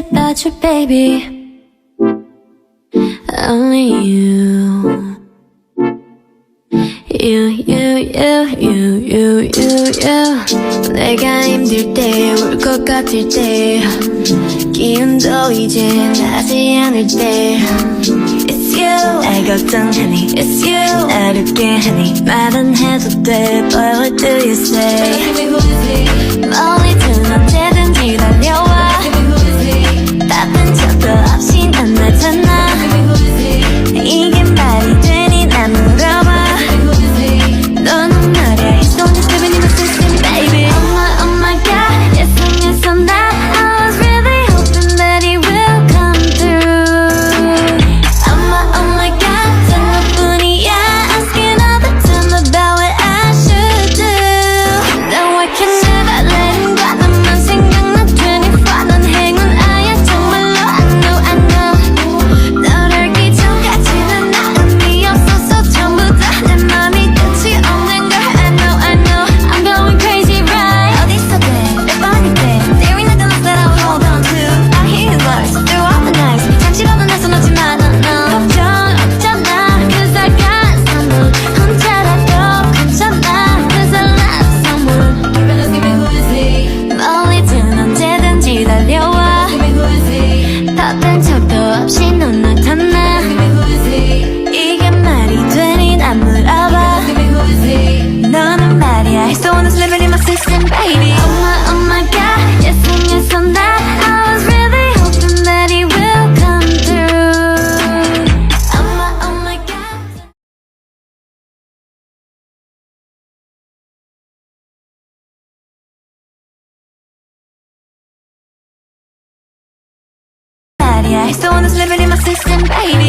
about you, baby. Only you. You. 내가 힘들 때, 울 것 같을 때, 기운도 이제 나지 않을 때. It's you. 날 걱정하니, it's you. 어렵게 하니, 말은 해도 돼, but what do you say? 멀리든 언제든지 달려와. 바쁜 척도 없이 난 나타나. 이게 말이 되니 난 물어봐. 너는 말야, it's on just living in the system, baby. Oh my god, yes on that. I was really hoping that it will come through. Oh my god, 전부뿐이야. Asking all the time about what I should do. No, I can never let him go. 너만 생각나 24. 넌 행운아야 정말로. I know. 널 알기 전까지는 나 의미 없었어. 전부 다 내 맘이 끝이 없는 걸. I know. I'm going crazy, right? 어디서든 몇 번이든 there ain't nothing else that I would hold on to. I hear your words through all the nights. 잠시라도 날 써놓지만 no. 걱정 없잖아, 'cause I got someone. 혼자라도 괜찮아, 'cause I love someone. Who is he? 멀리든 언제든지 달려와. 바쁜 척도 없이 넌 나타나. 이게 말이 되니 난 물어봐. 너는 말이야, he's the one that's living in my system, baby. Oh my god, yes on that. I was really hoping that he will come through. Oh my god. 말이야, he's the one that's living in my system, baby.